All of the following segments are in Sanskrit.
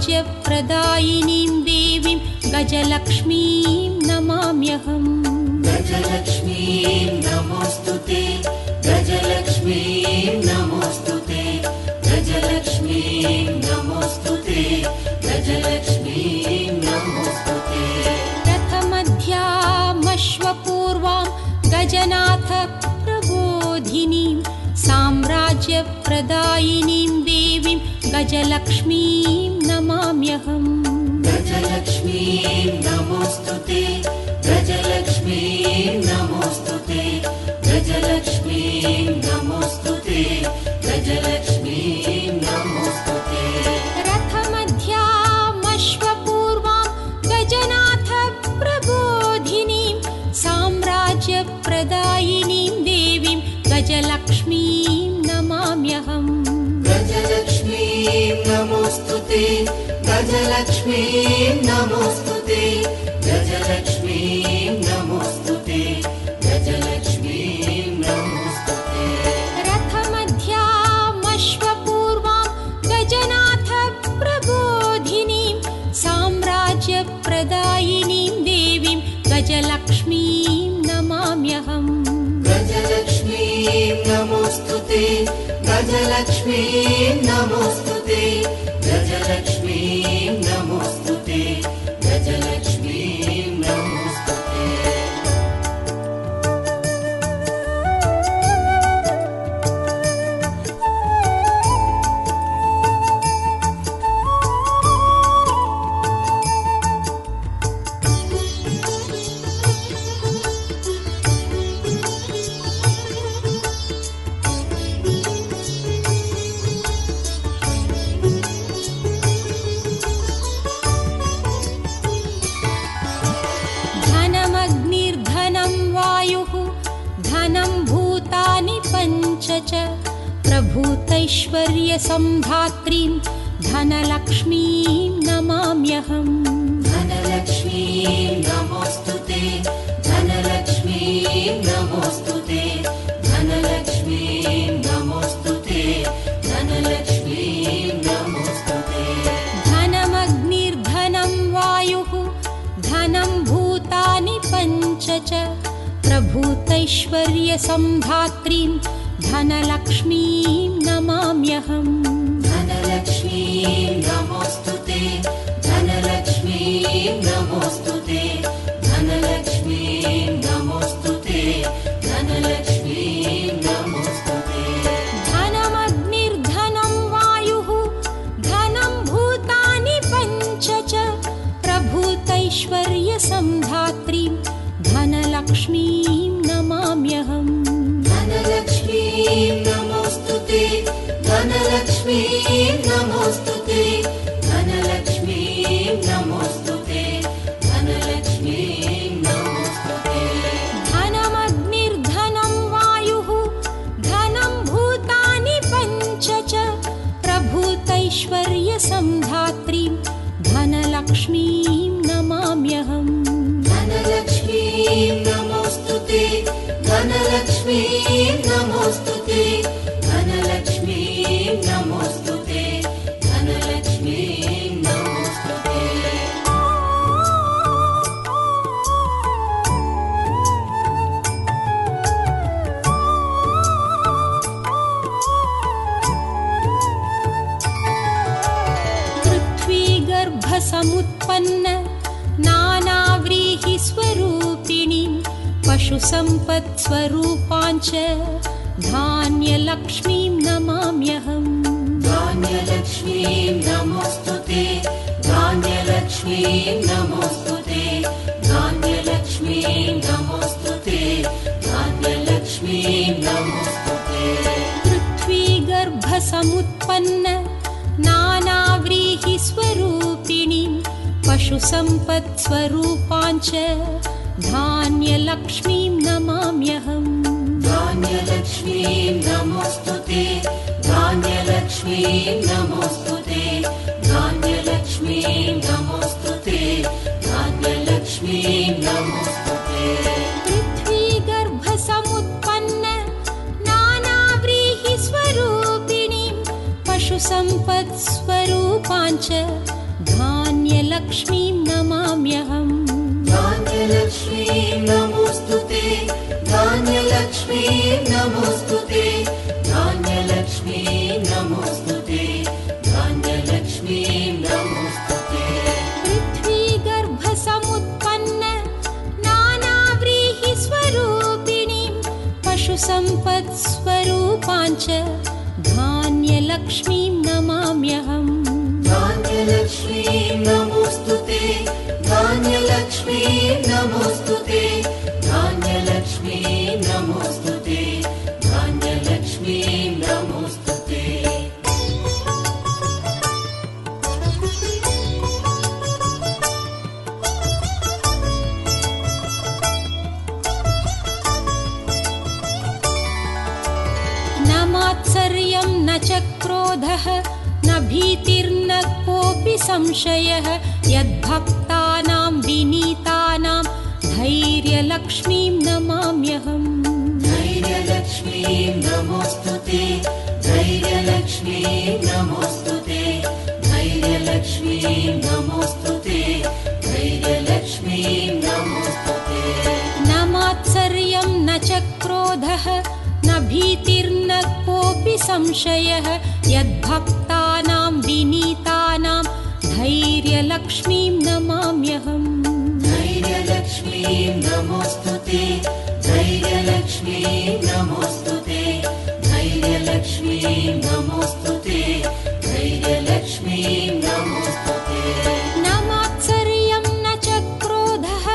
साम्राज्यप्रदायिनीं देवीं गजलक्ष्मीं नमाम्यहम्। गजलक्ष्मीं नमोऽस्तुते, गजलक्ष्मीं नमोऽस्तुते, गजलक्ष्मीं नमोऽस्तुते, गजलक्ष्मीं नमोऽस्तुते। रथमध्यामश्वपूर्वां गजनाथ प्रबोधिनीं साम्राज्यप्रदायिनीं देवीं गजलक्ष्मीं नमाम्यहम्। गजलक्ष्मीं नमोऽस्तुते, गजलक्ष्मीं नमोऽस्तुते, गजलक्ष्मीं नमोऽस्तुते, गजलक्ष्मीं नमोऽस्तुते। रथमध्यामश्वपूर्वां गजनाथ प्रबोधिनीं साम्राज्यप्रदायिनीं देवीं गजलक्ष्मीं नमाम्यहम्। गजलक्ष्मीं नमोऽस्तुते, गजलक्ष्मीं नमोऽस्तुते, गजलक्ष्मीं नमोऽस्तुते, गजलक्ष्मीं नमोऽस्तुते। रथमध्यामश्वपूर्वां गजनाथ प्रबोधिनीं साम्राज्यप्रदायिनीं देवीं गजलक्ष्मीं नमाम्यहम्। गजलक्ष्मीं नमोऽस्तुते, गजलक्ष्मीं नमोऽस्तुते, गजलक्ष्मीं नमोऽस्तुते, गजलक्ष्मीं नमोऽस्तुते। धनमग्निर्धनं वायुः धनं भूतानि पञ्च च प्रभूतैश्वर्यसम्धात्रीं धनलक्ष्मीं नमाम्यहम्। धनलक्ष्मीं नमोऽस्तुते, धनलक्ष्मीं नमोऽस्तुते, धनलक्ष्मीं नमोऽस्तुते, धनलक्ष्मीं नमोऽस्तुते। धनमग्निर्धनं वायुः धनं भूतानि पञ्च च प्रभूतैश्वर्यसम्धात्रीं धनलक्ष्मीं नमाम्यहम्। धनलक्ष्मीं नमोऽस्तुते, धनलक्ष्मीं नमोऽस्तुते, धनलक्ष्मीं नमोऽस्तुते, धनलक्ष्मीं नमोऽस्तुते। धनमग्निर्धनं वायुः धनं भूतानि पञ्च च प्रभूतैश्वर्यसम्धात्रीं धनलक्ष्मीं नमाम्यहम्। धनलक्ष्मीं नमोऽस्तुते, धनलक्ष्मीं नमोऽस्तुते, धनलक्ष्मीं नमोऽस्तुते, धनलक्ष्मीं नमोऽस्तुते। धनमग्निर्धनं वायुः धनं भूतानि पञ्च च प्रभूतैश्वर्यसम्धात्रीं धनलक्ष्मीं नमाम्यहम्। धनलक्ष्मीं नमोऽस्तुते, धनलक्ष्मीं नमोऽस्तुते, धनलक्ष्मीं नमोऽस्तुते, धनलक्ष्मीं नमोऽस्तुते। पृथ्वीगर्भसमुत्पन्न नानाव्रीहिस्वरूपिणीं पशुसम्पत्स्वरूपाञ्च धान्यलक्ष्मीं नमाम्यहम्। धान्यलक्ष्मीं नमोऽस्तुते, धान्यलक्ष्मीं नमोऽस्तुते, धान्यलक्ष्मीं नमोऽस्तुते, धान्यलक्ष्मीं नमोऽस्तुते। पृथ्वीगर्भसमुत्पन्न नानाव्रीहिस्वरूपिणीं पशुसम्पत्स्वरूपाञ्च धान्यलक्ष्मीं नमाम्यहम्। धान्यलक्ष्मीं नमोऽस्तुते, धान्यलक्ष्मीं नमोऽस्तुते, धान्यलक्ष्मीं नमोऽस्तुते, धान्यलक्ष्मीं नमोऽस्तुते। पृथ्वीगर्भसमुत्पन्न नानाव्रीहिस्वरूपिणीं पशुसम्पत्स्वरूपाञ्च धान्यलक्ष्मीं नमाम्यहम् धान्यलक्ष्मीं नमोऽस्तु ते धान्यलक्ष्मीं नमोऽस्तु ते धान्यलक्ष्मीं नमोऽस्तु ते धान्यलक्ष्मीं नमोऽस्तु ते पृथ्वीगर्भसमुत्पन्न नानाव्रीहिस्वरूपिणीं पशुसम्पत्स्वरूपाञ्च धान्यलक्ष्मीं नमाम्यहम् धान्यलक्ष्मीं नमोऽस्तु ते धान्यलक्ष्मीं नमोऽस्तु ते धान्यलक्ष्मीं नमोऽस्तु ते धान्यलक्ष्मीं नमोऽस्तु ते न मात्सर्यं न च क्रोधः न भीतिर्न कोऽपि संशयः यद्भक्तानां विनीतानां धैर्यलक्ष्मीं नमाम्यहम् धैर्यलक्ष्मीं नमोऽस्तु ते धैर्यलक्ष्मीं नमोऽस्तु ते धैर्यलक्ष्मीं नमोऽस्तु ते धैर्यलक्ष्मीं नमोऽस्तु ते न मात्सर्यं न च क्रोधः न भीतिर्न कोऽपि संशयः यद्भक्तानां विनीतानां धैर्यलक्ष्मीं नमाम्यहम् धैर्यलक्ष्मीं नमोऽस्तु ते धैर्यलक्ष्मीं नमोऽस्तु ते धैर्यलक्ष्मीं नमोऽस्तु ते धैर्यलक्ष्मीं नमोऽस्तु ते न मात्सर्यं न च क्रोधः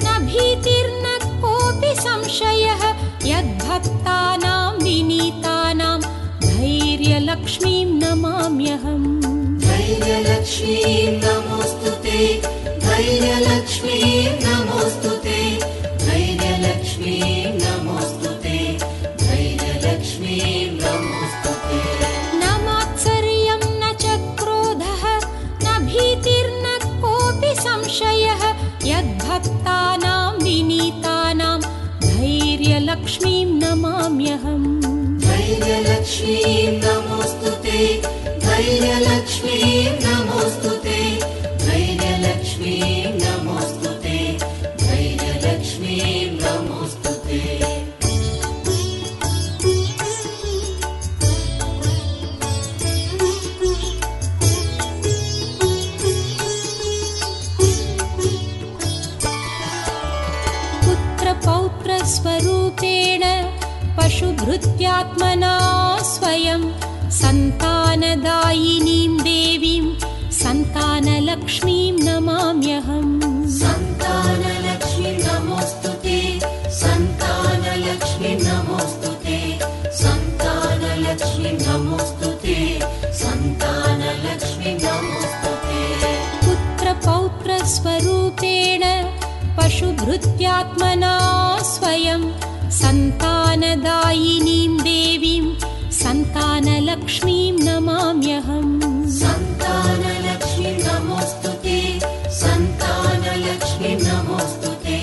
न भीतिर्न कोऽपि संशयः यद्भक्तानां विनीतानां धैर्यलक्ष्मीं नमाम्यहम् धैर्यलक्ष्मीं नमोऽस्तु ते धैर्यलक्ष्मीं नमोऽस्तु ते धैर्यलक्ष्मीं नमोऽस्तु ते धैर्यलक्ष्मीं नमोऽस्तु ते न मात्सर्यं न च क्रोधः न भीतिर्न कोऽपि संशयः यद्भक्तानां विनीतानां धैर्यलक्ष्मीं नमाम्यहम् धैर्यलक्ष्मीं नमोऽस्तु ते धैर्यलक्ष्मीं नमोऽस्तु ते धैर्यलक्ष्मीं नमोऽस्तु ते धैर्यलक्ष्मीं नमोऽस्तु ते पुत्रपौत्रस्वरूपेण पशुभृत्यात्मना स्वयं सन्तानदायिनीं देवीं सन्तानलक्ष्मीं नमाम्यहम् सन्तानलक्ष्मीं नमोऽस्तु ते सन्तानलक्ष्मीं नमोऽस्तु ते सन्तानलक्ष्मीं नमोऽस्तु ते सन्तानलक्ष्मीं नमोऽस्तु ते पुत्रपौत्रस्वरूपेण पशुभृत्यात्मना स्वयं सन्तानदायिनीं देवीं सन्तानलक्ष्मीं नमाम्यहम् सन्तानलक्ष्मीं नमोऽस्तु ते सन्तानलक्ष्मीं नमोऽस्तु ते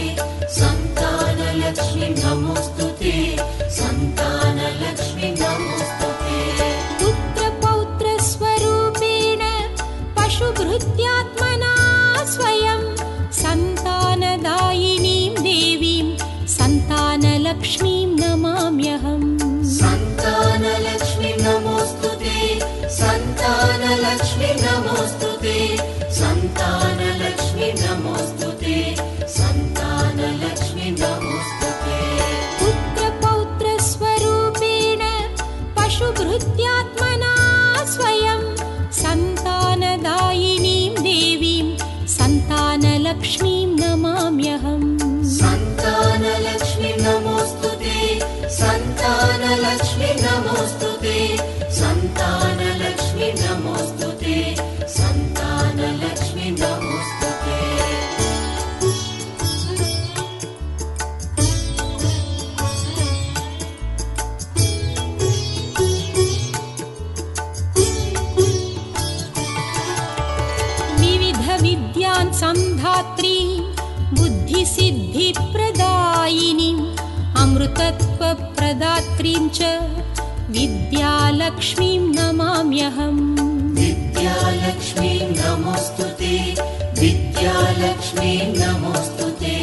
सन्तानलक्ष्मीं नमोऽस्तु ते सन्तानलक्ष्मीं नमोऽस्तु ते पुत्रपौत्रस्वरूपेण पशुभृत्यात्मना स्वयं सन्तानदायिनीं देवीं सन्तानलक्ष्मीं नमाम्यहम् सन्तानलक्ष्मीं नमोऽस्तु ते सन्तानलक्ष्मीं नमोऽस्तु ते सन्तानलक्ष्मीं नमोऽस्तु ते सन्तानलक्ष्मीं नमोऽस्तु ते पुत्रपौत्रस्वरूपेण पशुभृत्यात्मना स्वयं सन्तानदायिनीं देवीं सन्तानलक्ष्मीं नमाम्यहम् सन्तानलक्ष्मीं नमोऽस्तु ते सन्तानलक्ष्मीं नमोऽस्तु ते सन्तानलक्ष्मीं नमोऽस्तु ते सन्तानलक्ष्मीं नमोऽस्तु ते विविधविद्यान् संधात्री बुद्धिसिद्धिप्रदायिनीम् अमृतत्वप्रदात्रीं च विद्यालक्ष्मीं नमाम्यहम् विद्यालक्ष्मीं नमोऽस्तु ते विद्यालक्ष्मी नमोऽस्तु ते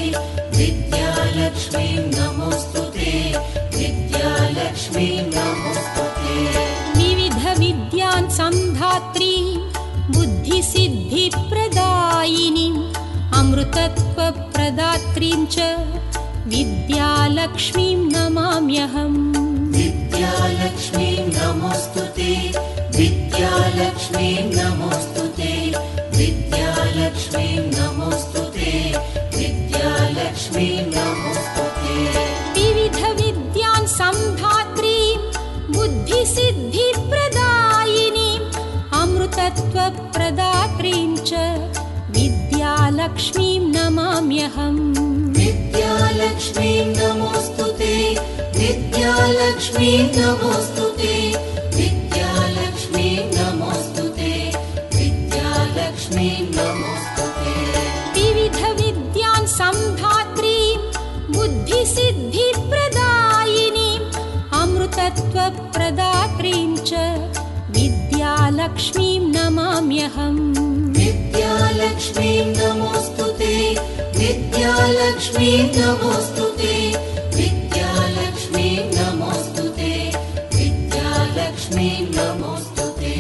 विद्यालक्ष्मी नमोऽस्तु ते विद्यालक्ष्मी नमोऽस्तु ते विविध विद्यान् संधात्री बुद्धिसिद्धिप्रदायिनीम् अमृतत्वप्रदात्रीं च विद्यालक्ष्मीं नमाम्यहम् विद्यालक्ष्मी नमोऽस्तु ते विद्यालक्ष्मी नमोऽस्तु ते विद्यालक्ष्मी नमोऽस्तु ते विद्यालक्ष्मी नमोऽस्तु ते विविध विद्यान् संधात्रीं बुद्धिसिद्धिप्रदायिनीम् अमृतत्वप्रदात्रीं च विद्यालक्ष्मीं नमाम्यहम् विद्यालक्ष्मी नमोऽस्तु ते विद्यालक्ष्मी नमोऽस्तु ते विद्यालक्ष्मी नमोऽस्तु ते विद्यालक्ष्मी नमोऽस्तु ते विविध विद्यान् संधात्रीं बुद्धिसिद्धिप्रदायिनीम् अमृतत्वप्रदात्रीं च विद्यालक्ष्मीं नमाम्यहम् विद्यालक्ष्मी नमोऽस्तु ते विद्यालक्ष्मी नमोऽस्तु ते विद्यालक्ष्मी नमोऽस्तु ते विद्यालक्ष्मी नमोऽस्तु ते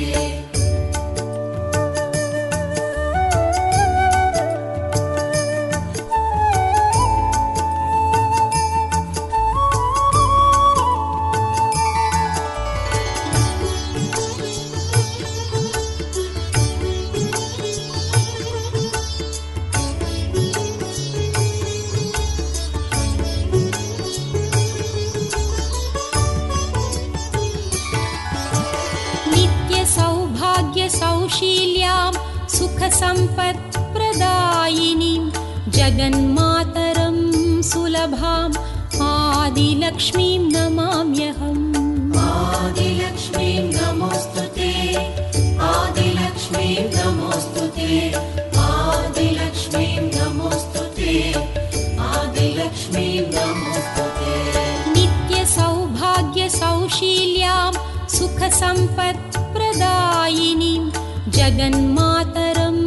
सौशील्यां सुखसम्पत्प्रदायिनीं जगन्मातरं सुलभाम् आदिलक्ष्मीं नमाम्यहम् आदिलक्ष्मी नमोऽस्तु ते आदिलक्ष्मी नमोऽस्तु ते आदिलक्ष्मी नमोऽस्तु ते आदिलक्ष्मी नमोऽस्तु ते नित्यसौभाग्यसौशील्यां सुखसम्पत्प्रदायिनीं जगन्मातरं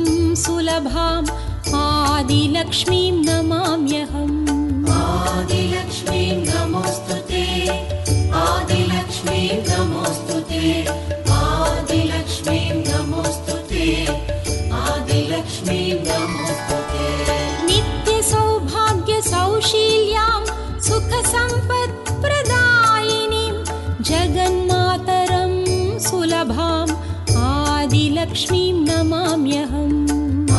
सुलभाम् आदिलक्ष्मीं नमाम्यहम् आदिलक्ष्मी नमोऽस्तु ते आदिलक्ष्मी नमोऽस्तु ते आदिलक्ष्मी नमोऽस्तु ते आदिलक्ष्मी नमोऽस्तु ते नित्यसौभाग्यसौशील्यां सुखसम्पत्प्रदायिनीं जगन्मातरं सुलभाम् आदिलक्ष्मीं नमाम्यहम्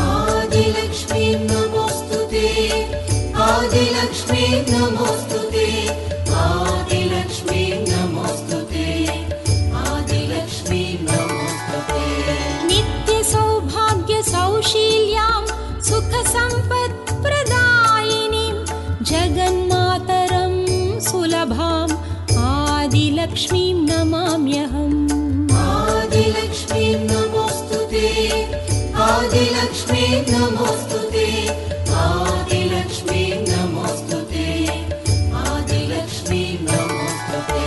आदिलक्ष्मी नमोऽस्तु ते आदिलक्ष्मी नमोऽस्तु ते आदिलक्ष्मी नमोऽस्तु ते आदिलक्ष्मी नमोऽस्तु ते नित्यसौभाग्यसौशील्यां सुखसम्पत्प्रदायिनीं जगन्मातरं सुलभाम् आदिलक्ष्मीं नमाम्यहम् आदिलक्ष्मी नमोऽस्तु ते आदिलक्ष्मी नमोऽस्तु ते आदिलक्ष्मी नमोऽस्तु ते आदिलक्ष्मी नमोऽस्तु ते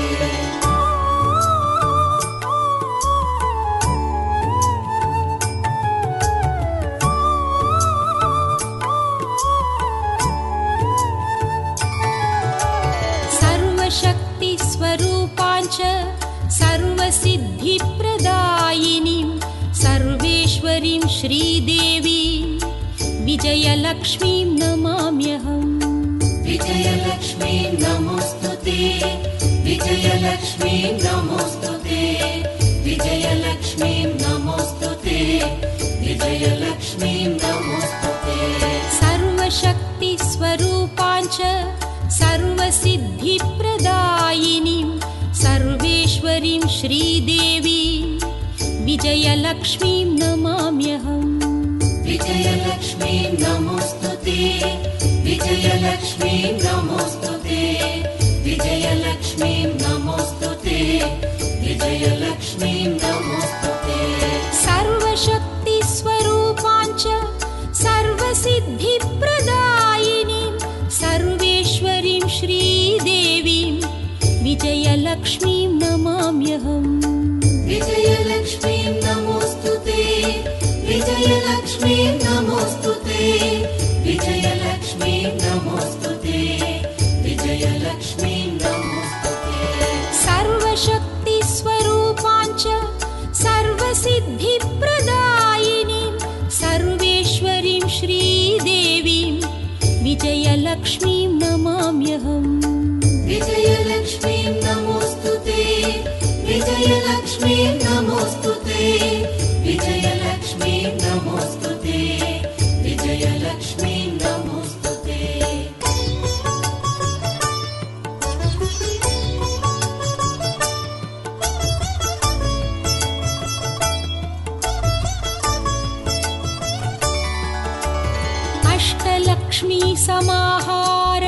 सर्वशक्तिस्वरूपाञ्च सर्वसिद्धिप्रदायिनीं सर्वेश्वरीं श्रीदेवीं विजयलक्ष्मीं नमाम्यहम् विजयलक्ष्मी नमोऽस्तु ते विजयलक्ष्मी नमोऽस्तु ते विजयलक्ष्मी नमोऽस्तु ते विजयलक्ष्मी नमोऽस्तु ते सर्वशक्तिस्वरूपाञ्च सर्वसिद्धिप्रदायिनीं सर्वेश्वरीं श्रीदेवीं विजयलक्ष्मीं नमाम्यहम् विजयलक्ष्मी नमोऽस्तु ते विजयलक्ष्मी नमोऽस्तु ते विजयलक्ष्मी नमोऽस्तु ते विजयलक्ष्मी नमोऽस्तु ते सर्वशक्तिस्वरूपाञ्च सर्वसिद्धिप्रदायिनीं सर्वेश्वरीं श्रीदेवीं विजयलक्ष्मीं नमाम्यहम् विजयलक्ष्मी नमोऽस्तु ते विजयलक्ष्मी नमोऽस्तु नमाम्यहम्। विजयलक्ष्मीं नमोऽस्तुते, विजयलक्ष्मीं नमोऽस्तुते, विजयलक्ष्मीं नमोऽस्तुते, विजयलक्ष्मीं नमोऽस्तुते। अष्टलक्ष्मी समाहार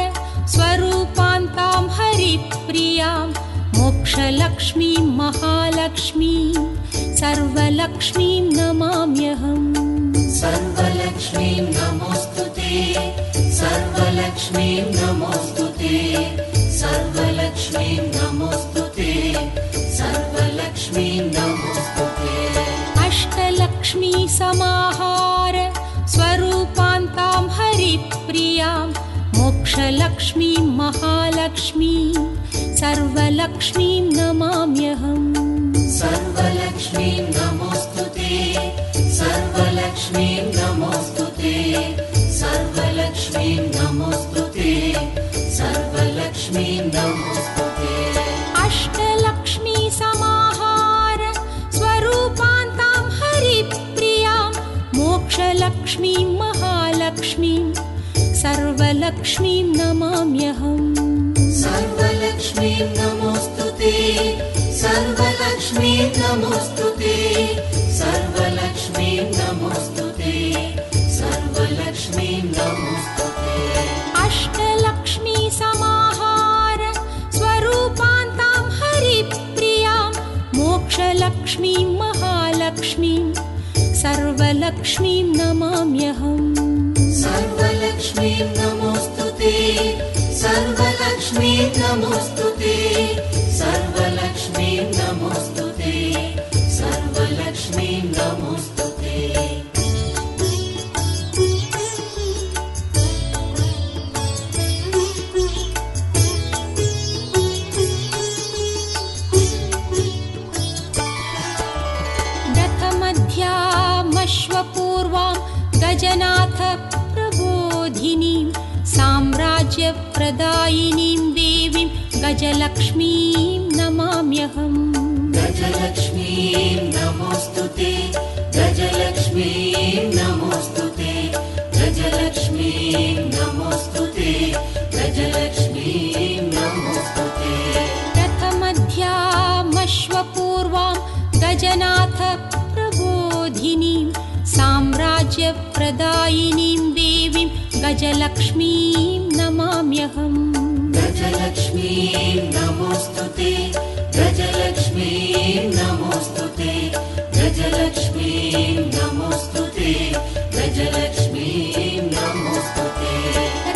स्वरूपान्तां हरिप्रियां मोक्षलक्ष्मीं महालक्ष्मीं सर्वलक्ष्मीं नमाम्यहम्। सर्वलक्ष्मीं नमोऽस्तुते, सर्वलक्ष्मीं नमोऽस्तुते, सर्वलक्ष्मीं नमोऽस्तुते, सर्वलक्ष्मीं नमोऽस्तुते। अष्टलक्ष्मी समाहार स्वरूपान्तां हरिप्रियां मोक्षलक्ष्मीं महालक्ष्मीं सर्वलक्ष्मीं नमाम्यहम्। सर्वलक्ष्मीं नमोऽस्तुते, सर्वलक्ष्मीं नमोऽस्तुते, सर्वलक्ष्मीं नमोऽस्तुते, सर्वलक्ष्मीं नमोऽस्तुते। अष्टलक्ष्मी समाहार स्वरूपान्तां हरिप्रियां मोक्षलक्ष्मीं महालक्ष्मीं सर्वलक्ष्मीं नमाम्यहम्। सर्वलक्ष्मीं नमोऽस्तुते, सर्वलक्ष्मीं नमोऽस्तुते, सर्वलक्ष्मीं नमोऽस्तुते, सर्वलक्ष्मीं नमोऽस्तुते। अष्टलक्ष्मी समाहार स्वरूपान्तां हरिप्रियां मोक्षलक्ष्मीं महालक्ष्मीं सर्वलक्ष्मीं नमाम्यहम्। सर्वलक्ष्मीं नमोऽस्तुते, सर्वलक्ष्मीं नमोऽस्तुते, सर्वलक्ष्मीं नमोऽस्तुते, सर्वलक्ष्मीं नमोऽस्तुते। रथमध्यामश्वपूर्वां गजनाथ प्रबोधिनीं साम्राज्यप्रदायिनीं देवीं गजलक्ष्मीं नमाम्यहम्। गजलक्ष्मीं नमोऽस्तुते, गजलक्ष्मीं नमोऽस्तुते, गजलक्ष्मीं नमोऽस्तुते, गजलक्ष्मीं नमोऽस्तुते। रथमध्यामश्वपूर्वां गजनाथ प्रबोधिनीं साम्राज्यप्रदायिनीं देवीं गजलक्ष्मीं नमाम्यहम्। गजलक्ष्मीं नमोऽस्तुते, गजलक्ष्मीं नमोऽस्तुते, गजलक्ष्मीं नमोऽस्तुते, गजलक्ष्मीं नमोऽस्तुते।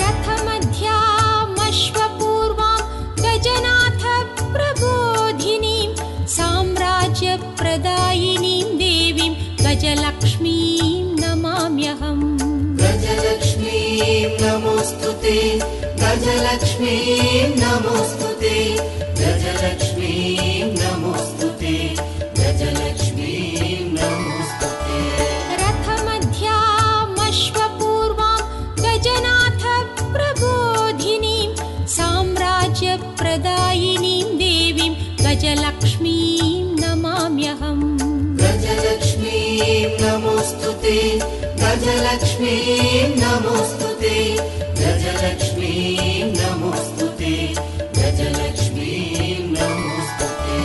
रथमध्यामश्वपूर्वां गजनाथ प्रबोधिनीं साम्राज्यप्रदायिनीं देवीं गजलक्ष्मीं नमाम्यहम्। गजलक्ष्मीं नमोऽस्तुते, गजलक्ष्मीं नमोऽस्तुते, गजलक्ष्मीं नमोऽस्तुते, गजलक्ष्मीं नमोऽस्तुते। रथमध्यामश्वपूर्वां गजनाथ प्रबोधिनीं साम्राज्यप्रदायिनीं देवीं गजलक्ष्मीं नमाम्यहम्। गजलक्ष्मीं नमोऽस्तुते, गजलक्ष्मीं नमोऽस्तुते, गजलक्ष्मीं नमोऽस्तुते, गजलक्ष्मीं नमोऽस्तुते।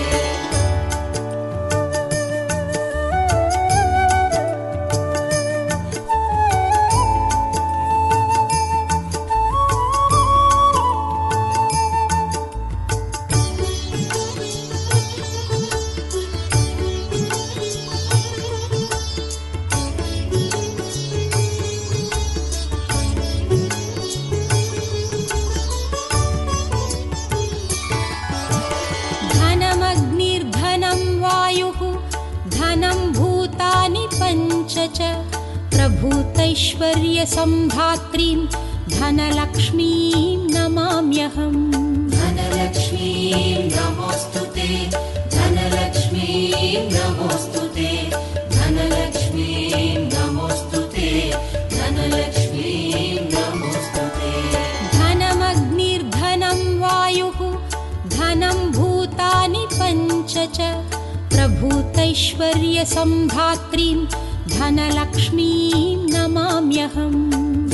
च प्रभूतैश्वर्यसम्धात्रीं धनलक्ष्मीं नमाम्यहम्। धनलक्ष्मीं नमोऽस्तुते, धनलक्ष्मीं नमोऽस्तुते, धनलक्ष्मीं नमोऽस्तुते, धनलक्ष्मीं नमोऽस्तुते। धनमग्निर्धनं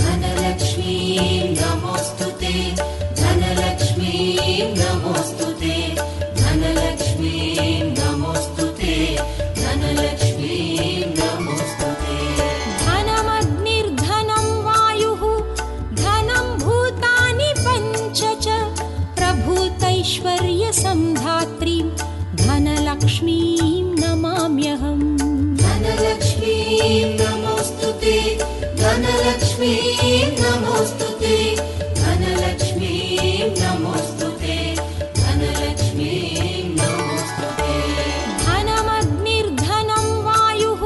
धनलक्ष्मीर्नमोस्तुते धनलक्ष्मीर्नमोस्तुते धनलक्ष्मीर्नमोस्तुते धनभूतानि पञ्च च प्रभूतैश्वर्यसम्धात्रीं धनलक्ष्मीं नमाम्यहम् धनलक्ष्मीं नमोस्तुते धनलक्ष्मीं नमोस्तुते धनलक्ष्मीं नमोस्तुते धनलक्ष्मीं नमोस्तुते धनमग्निर्धनं वायुः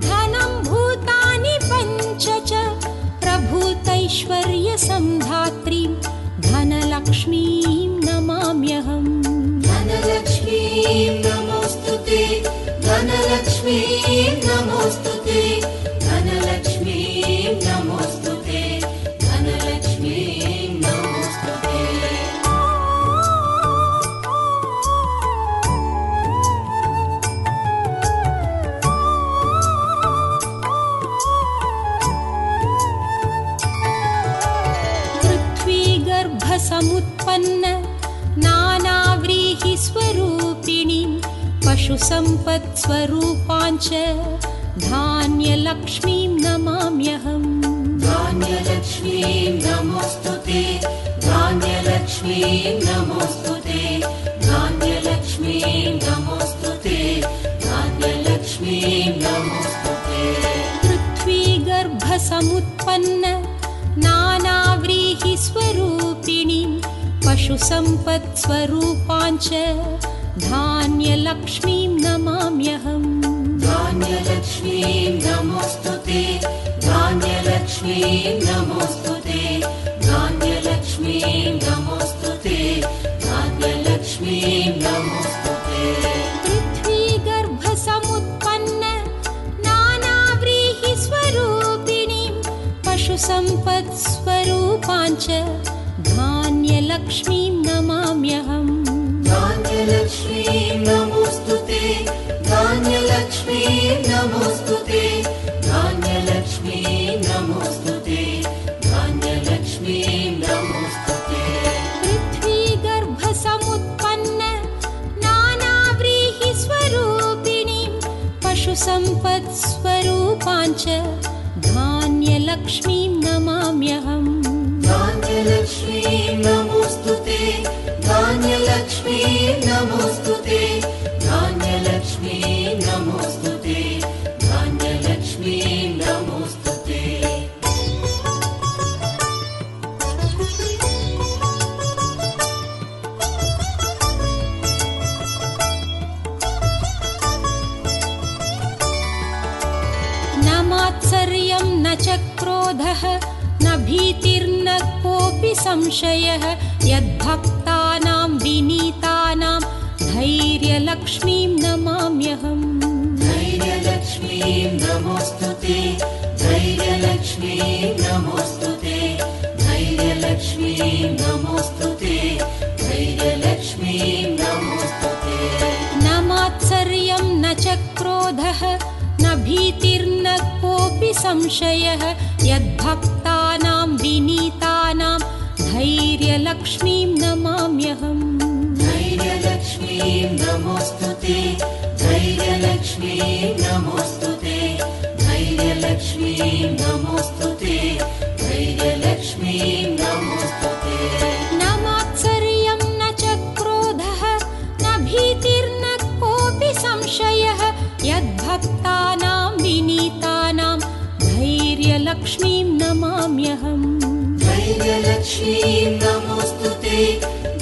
धनं भूतानि पञ्च च प्रभूतैश्वर्यसम्धात्रीं धनलक्ष्मीं नमाम्यहम् धनलक्ष्मीं नमोस्तुते धनलक्ष्मीं नमोस्तुते धनलक्ष्मीं नमोस्तुते धनलक्ष्मीं नमोस्तुते धनमग्निर्धनं वायुः धनं भूतानि पञ्च च प्रभूतैश्वर्यसम्धात्रीं धनलक्ष्मीं नमाम्यहम् धनलक्ष्मीं नमोस्तुते धनलक्ष्मीं नमोस्तुते धनलक्ष्मीं नमोस्तुते धनलक्ष्मीं नमोस्तुते पृथ्वीगर्भसमुत्पन्न नानाव्रीहिस्वरूपिणीं पशुसम्पत्स्वरूपाञ्च धान्यलक्ष्मीं नमाम्यहम् धान्यलक्ष्मीं नमोस्तुते धान्यलक्ष्मीं नमोस्तुते धान्यलक्ष्मीं नमोस्तुते धान्यलक्ष्मीं नमोस्तुते पृथ्वीगर्भसमुत्पन्न नानाव्रीहिस्वरूपिणीं पशुसम्पत्स्वरूपाञ्च धान्यलक्ष्मीं नमाम्यहम् धान्यलक्ष्मीं नमोस्तुते धान्यलक्ष्मीं नमोस्तुते धान्यलक्ष्मीं नमोस्तुते धान्यलक्ष्मीं नमोस्तुते पृथ्वीगर्भसमुत्पन्न नानाव्रीहिस्वरूपिणीं पशुसम्पत्स्वरूपाञ्च धान्यलक्ष्मीं नमाम्यहम् धान्यलक्ष्मीं नमोस्तुते धान्यलक्ष्मीं नमोस्तुते धान्यलक्ष्मीं नमोस्तुते धान्यलक्ष्मीं नमोस्तुते पृथ्वीगर्भसमुत्पन्न नानाव्रीहिस्वरूपिणीं पशुसम्पत्स्वरूपाञ्च धान्यलक्ष्मीं नमाम्यहम् धान्यलक्ष्मीं नमोस्तुते धान्यलक्ष्मीं नमोस्तुते धान्यलक्ष्मीं नमोस्तुते धान्यलक्ष्मीं नमोस्तुते न मात्सर्यं न च क्रोधः न भीतिर्न कोऽपि संशयः यद्भक्तानां विनीतानां धैर्यलक्ष्मीं नमाम्यहम् धैर्यलक्ष्मीं नमोस्तुते धैर्यलक्ष्मीं नमोस्तुते धैर्यलक्ष्मीं नमोस्तुते धैर्यलक्ष्मीं नमोस्तुते न मात्सर्यं न च क्रोधः न भीतिर्न कोऽपि संशयः यद्भक्तानां विनीतानां धैर्यलक्ष्मीं नमाम्यहम् धैर्यलक्ष्मीं नमोस्तुते धैर्यलक्ष्मीं नमोस्तुते धैर्यलक्ष्मीं नमोस्तुते धैर्यलक्ष्मीं नमोस्तुते न मात्सर्यं न च क्रोधः न भीतिर्न कोऽपि संशयः यद्भक्तानां विनीतानां धैर्यलक्ष्मीं नमाम्यहम् धैर्यलक्ष्मीं नमोस्तुते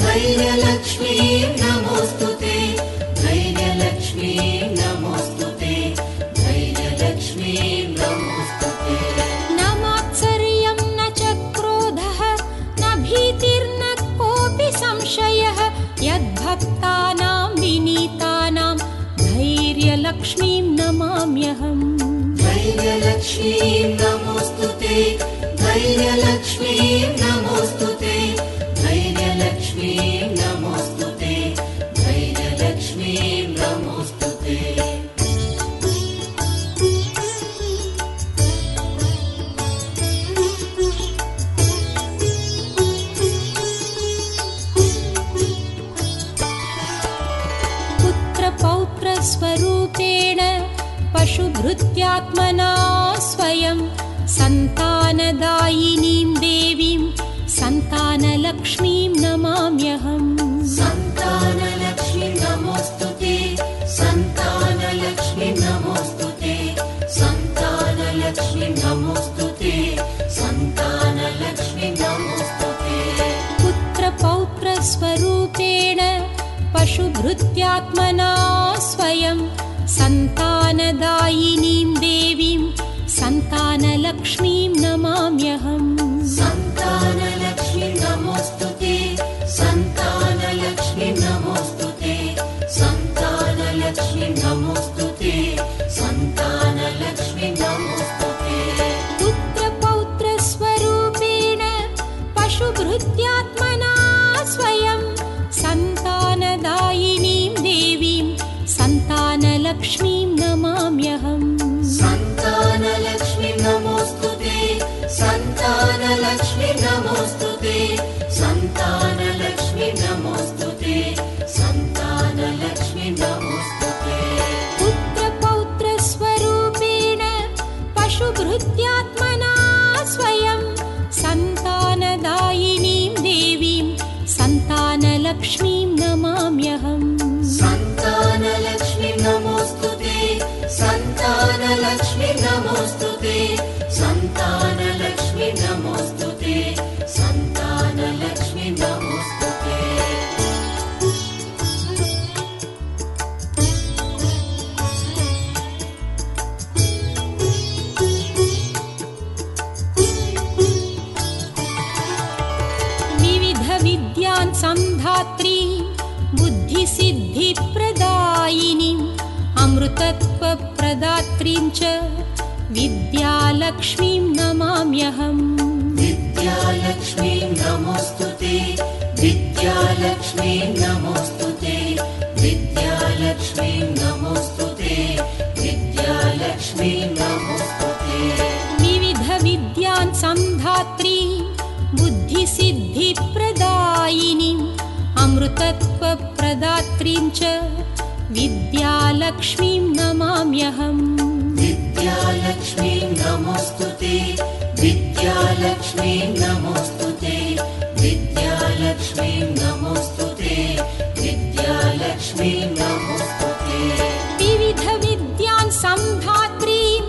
धैर्यलक्ष्मीं नमोस्तुते धैर्यलक्ष्मीं नमोस्तुते धैर्यलक्ष्मीं नमोस्तुते न मात्सर्यं न च क्रोधः न भीतिर्न कोऽपि संशयः यद्भक्तानां विनीतानां धैर्यलक्ष्मीं नमाम्यहम् धैर्यलक्ष्मीं नमोस्तुते धैर्यलक्ष्मीं नमोस्तुते धैर्यलक्ष्मीं नमोस्तुते धैर्यलक्ष्मीं पौत्रस्वरूपेण पशुभृत्यात्मना स्वयं सन्तानदायिनीं देवीं सन्तानलक्ष्मीं नमाम्यहम्। सन्तानलक्ष्मी नमोस्तुते, सन्तानलक्ष्मी नमोस्तुते, सन्तानलक्ष्मी नमोस्तुते, सन्तानलक्ष्मी नमोस्तुते। पुत्रपौत्रस्वरूपेण पशुभृत्यात्मना स्वयं सन्तानदायिनीं देवीं सन्तानलक्ष्मीं नमाम्यहम्। सन्तानलक्ष्मी नमोस्तुते, सन्तानलक्ष्मी नमोस्तुते, सन्तानलक्ष्मी नमोस्तुते, सन्तानलक्ष्मी नमोस्तुते। पुत्रपौत्रस्वरूपेण पशुभृत्यात्मना स्वयं सन्तानदायिनीं देवीं सन्तानलक्ष्मीं नमाम्यहम्। सन्तानलक्ष्मी नमोस्तुते, सन्तानलक्ष्मी नमोस्तुते, सन्तानलक्ष्मी नमोस्तुते, सन्तानलक्ष्मी नमोस्तुते। पुत्रपौत्रस्वरूपेण पशुभृत्यात्मना स्वयं सन्तानदायिनीं देवीं सन्तानलक्ष्मीं नमाम्यहम्। सन्तानलक्ष्मी नमोस्तुते, सन्तानलक्ष्मी नमोस्तुते, सन्तानलक्ष्मी नमोस्तुते, सन्तानलक्ष्मी नमोस्तुते। विविधविद्यान् संधात्री बुद्धिसिद्धिप्रदायिनीम् अमृतत्वप्रदात्रीं च विद्यालक्ष्मीं नमाम्यहम्। विद्यालक्ष्मी नमोस्तुते, विद्यालक्ष्मी नमोस्तुते, विद्यालक्ष्मी नमोस्तुते, विद्यालक्ष्मी नमोस्तुते। विविधविद्यान् संधात्री बुद्धिसिद्धिप्रदायिनीम् अमृतत्वप्रदात्रीं च विद्यालक्ष्मीं नमाम्यहम्। विद्यालक्ष्मी नमोस्तुते, विद्यालक्ष्मी नमोस्तुते, विद्यालक्ष्मी नमोस्तुते, विद्यालक्ष्मी नमोस्तुते। विविधविद्यान् संधात्रीं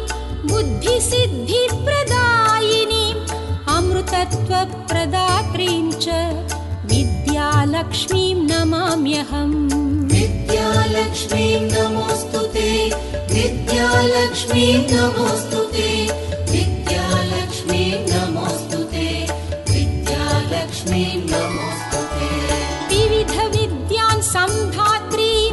बुद्धिसिद्धिप्रदायिनीम् अमृतत्वप्रदात्रीं च विद्यालक्ष्मीं नमाम्यहम्। विद्यालक्ष्मी नमोस्तुते, विद्यालक्ष्मी नमोस्तुते, विद्यालक्ष्मी नमोस्तुते, विद्यालक्ष्मी नमोस्तुते। विविधविद्यान् संधात्रीं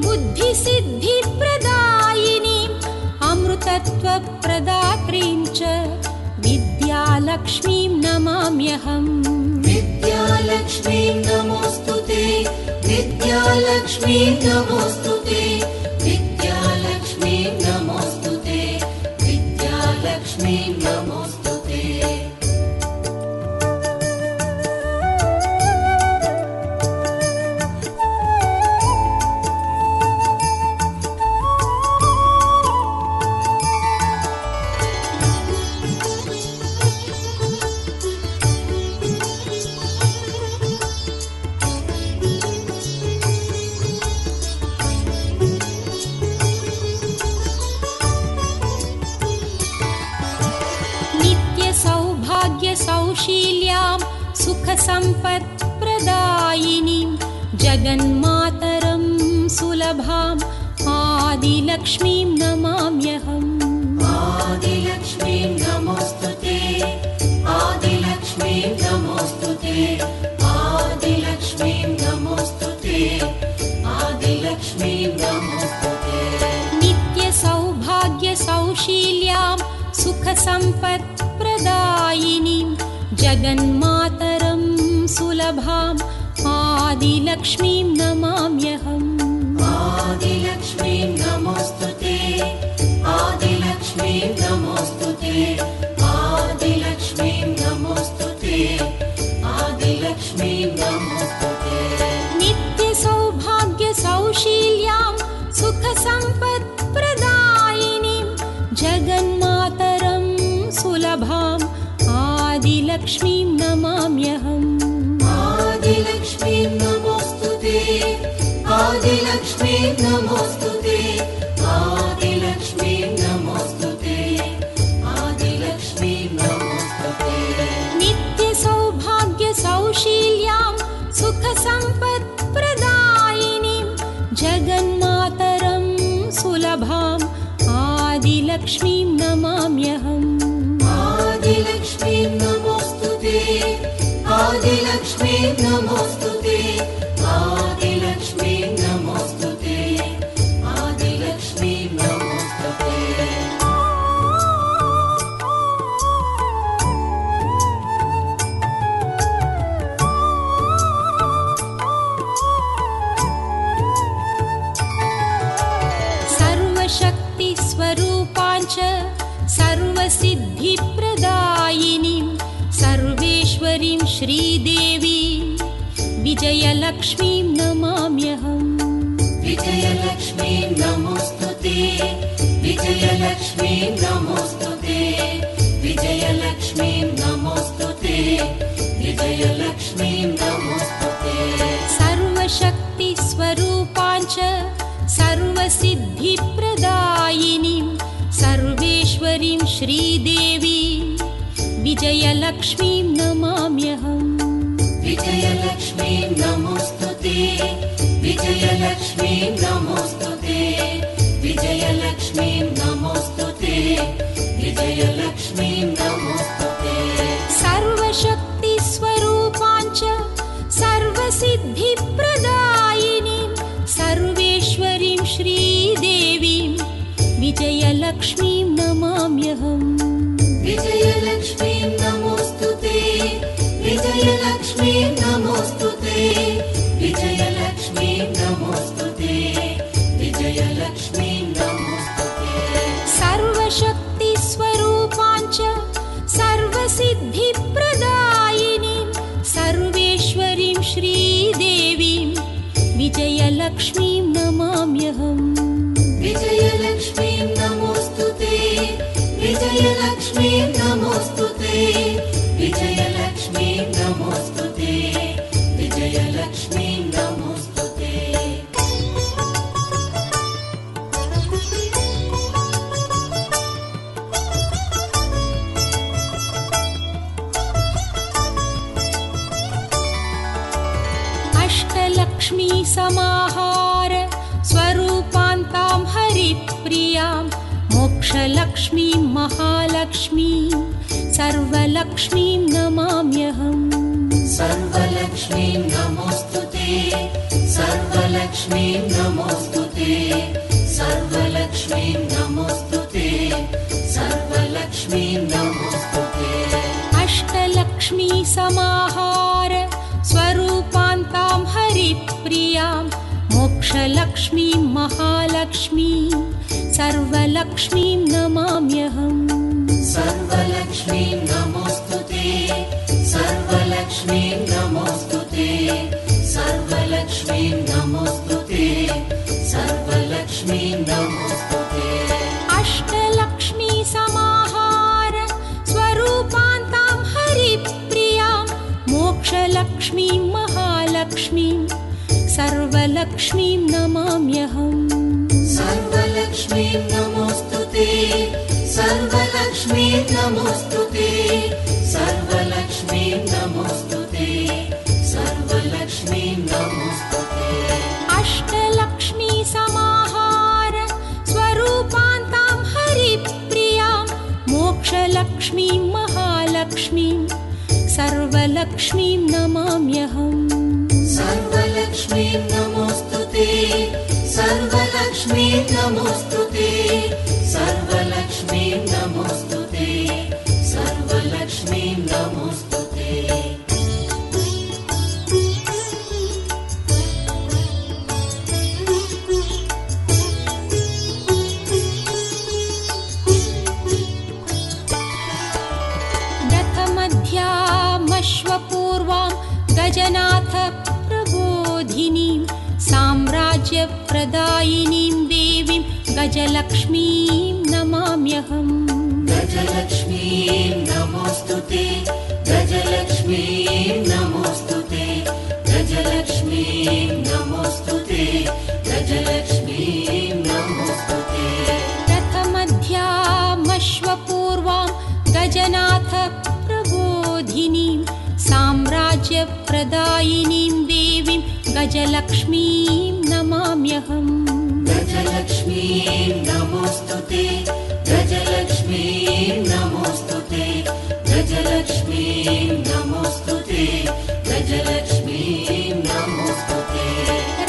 बुद्धिसिद्धिप्रदायिनीम् अमृतत्वप्रदात्रीं च विद्यालक्ष्मीं नमाम्यहम्। विद्यालक्ष्मी नमोस्तुते, विद्यालक्ष्मी नमोस्तुते, विद्यालक्ष्मी नमोस्तुते, विद्यालक्ष्मी नमोस्तुते। सौशील्यां सुखसम्पत्प्रदायिनीं जगन्मातरं सुलभाम् आदिलक्ष्मीं नमाम्यहम्। आदिलक्ष्मीं नमोस्तुते, आदिलक्ष्मीं नमोस्तुते, आदिलक्ष्मीं नमोस्तुते, आदिलक्ष्मीं नमोस्तुते। नित्यसौभाग्यसौशील्यां सुखसम्पत्प्रदायिनीं जगन्मातरं सुलभाम् आदिलक्ष्मीं नमाम्यहम्। आदिलक्ष्मीं नमोस्तुते, आदिलक्ष्मीं नमोस्तुते, आदिलक्ष्मीं नमोस्तुते, आदिलक्ष्मीं नमोस्तुते। नित्यसौभाग्यसौशील्यां सुख सुखसम्पत्प्रदायिनीं जगन्मातरं सुलभाम् आदिलक्ष्मीं नमाम्यहम्। आदिलक्ष्मीं नमोऽस्तुते, आदिलक्ष्मीं नमोऽस्तुते, आदिलक्ष्मीं नमोऽस्तुते, आदिलक्ष्मीं नमोऽस्तुते। नित्यसौभाग्यसौशील्यां सुखसम्पत्प्रदायिनीं जगन्मातरं सुलभाम् आदिलक्ष्मीं नमाम्यहम्। आदिलक्ष्मीं नमोऽस्तुते, आदिलक्ष्मीं नमोऽस्तुते, आदिलक्ष्मीं नमोऽस्तुते, आदिलक्ष्मीं नमोऽस्तुते। सर्वशक्तिस्वरूपाञ्च सर्वसिद्धिप्रदायिनीं सर्वेश्वरीं श्रीदेवी विजयलक्ष्मीं नमाम्यहम्। विजयलक्ष्मीं नमोऽस्तुते, विजयलक्ष्मीं नमोऽस्तुते, विजयलक्ष्मीं नमोऽस्तुते, विजयलक्ष्मीं नमोऽस्तुते। सर्वशक्तिस्वरूपाञ्च सर्वसिद्धिप्रदायिनीं सर्वेश्वरीं श्रीदेवी विजयलक्ष्मीं नमाम्यहम्। विजयलक्ष्मीं नमोऽस्तुते, विजयलक्ष्मीं नमोऽस्तुते, विजयलक्ष्मीं नमोऽस्तुते, विजयलक्ष्मीं नमोऽस्तुते। सर्वशक्तिस्वरूपाञ्च सर्वसिद्धिप्रदायिनीं सर्वेश्वरीं श्रीदेवीं विजयलक्ष्मीं नमाम्यहम्। विजयलक्ष्मीं नमोऽस्तुते, विजयलक्ष्मीं नमोऽस्तुते, विजयलक्ष्मीं नमोऽस्तुते, विजयलक्ष्मीं नमोऽस्तुते। सर्वशक्तिस्वरूपाञ्च सर्वसिद्धिप्रदायिनीं सर्वेश्वरीं श्रीदेवीं विजयलक्ष्मीं नमाम्यहम्। विजयलक्ष्मीं नमोऽस्तुते, विजयलक्ष्मीं नमोऽस्तुते, विजयलक्ष्मीं नमोऽस्तुते, विजयलक्ष्मीं नमोऽस्तुते। अष्टलक्ष्मी समाहार स्वरूपान्तां हरिप्रियां मोक्षलक्ष्मीं महालक्ष्मीं सर्वलक्ष्मीं नमाम्यहम्। सर्वलक्ष्मीं नमोऽस्तुते, सर्वलक्ष्मीं नमोऽस्तुते, सर्वलक्ष्मीं नमोऽस्तुते, सर्वलक्ष्मीं नमोऽस्तुते। अष्टलक्ष्मी समाहार स्वरूपान्तां हरिप्रियां मोक्षलक्ष्मीं महालक्ष्मीं सर्वलक्ष्मीं नमाम्यहम्। सर्वलक्ष्मीं नमोऽस्तुते, सर्वलक्ष्मीं नमोऽस्तुते, सर्वलक्ष्मीं नमोऽस्तुते, सर्वलक्ष्मीं नमोऽस्तुते। अष्टलक्ष्मी समाहार स्वरूपान्तां हरिप्रियां मोक्षलक्ष्मीं महालक्ष्मीं सर्वलक्ष्मीं नमाम्यहम्। सर्वलक्ष्मीं नमोऽस्तुते, सर्वलक्ष्मीं नमोऽस्तुते, सर्वलक्ष्मीं नमोऽस्तुते, सर्वलक्ष्मीं नमोऽस्तुते। अष्टलक्ष्मी समाहार स्वरूपान्तां हरिप्रियां मोक्षलक्ष्मीं महालक्ष्मीं सर्वलक्ष्मीं नमाम्यहम्। सर्वलक्ष्मीं नमोऽस्तुते, सर्वलक्ष्मीं नमोऽस्तुते, सर्वलक्ष्मीं नमोऽस्तुते, सर्वलक्ष्मीं नमोऽस्तुते। रथमध्यामश्वपूर्वां गजनाथ प्रबोधिनीं साम्राज्यप्रदायिनीं देवीं गजलक्ष्मीं नमाम्यहम् गजलक्ष्मीं नमोऽस्तुते गजलक्ष्मीं नमोऽस्तुते गजलक्ष्मीं नमोऽस्तुते गजलक्ष्मीं नमोऽस्तुते रथमध्यामश्वपूर्वां गजनाथ प्रबोधिनीं साम्राज्यप्रदायिनीं देवीं गजलक्ष्मीं नमाम्यहम् गजलक्ष्मीं नमोऽस्तुते गजलक्ष्मीं नमोऽस्तुते गजलक्ष्मीं नमोऽस्तुते गजलक्ष्मीं नमोऽस्तुते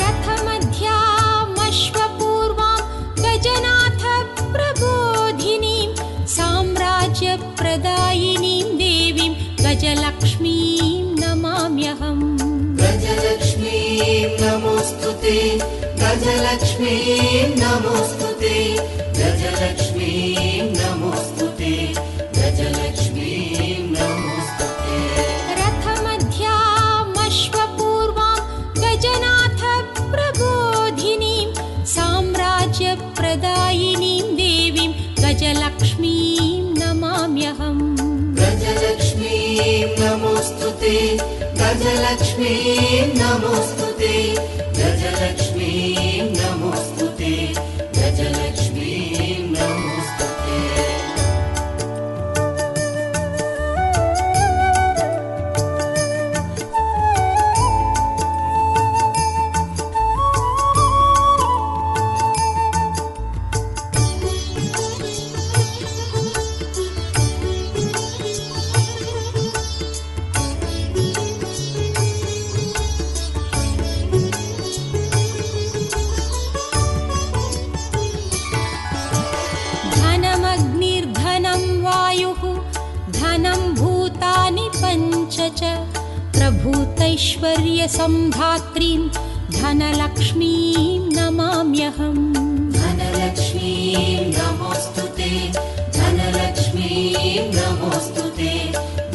रथमध्यामश्वपूर्वां गजनाथ प्रबोधिनीं साम्राज्यप्रदायिनीं देवीं गजलक्ष्मीं नमाम्यहम् गजलक्ष्मीं नमोऽस्तुते गजलक्ष्मीं नमोऽस्तुते गजलक्ष्मीं नमोऽस्तुते गजलक्ष्मीं नमोऽस्तुते रथमध्यामश्वपूर्वां गजनाथ प्रबोधिनीं साम्राज्यप्रदायिनीं देवीं गजलक्ष्मीं नमाम्यहम् गजलक्ष्मीं नमोऽस्तुते गजलक्ष्मीं नमोऽस्तुते गजलक्ष्मीं नमोऽस्तुते गजलक्ष्मीं नमोऽस्तुते धनमग्निर्धनं वायुः धनं भूतानि पञ्च च प्रभूतैश्वर्यसम्धात्रीं धनलक्ष्मीं नमाम्यहम् धनलक्ष्मीं नमोऽस्तुते धनलक्ष्मीं नमोऽस्तुते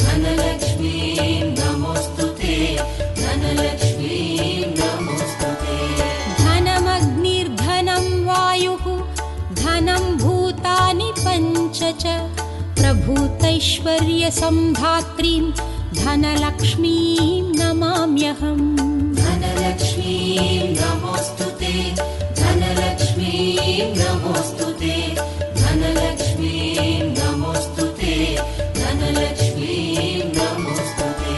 धनलक्ष्मीं नमोऽस्तुते धनलक्ष्मीं नमोऽस्तुते धनमग्निर्धनं वायुः धनं भूतानि पञ्च च प्रभूतैश्वर्यसम्धात्रीं धनलक्ष्मीं नमाम्यहम् धनलक्ष्मीं नमोऽस्तुते धनलक्ष्मीं नमोऽस्तुते धनलक्ष्मीं नमोऽस्तुते धनलक्ष्मीं नमोऽस्तुते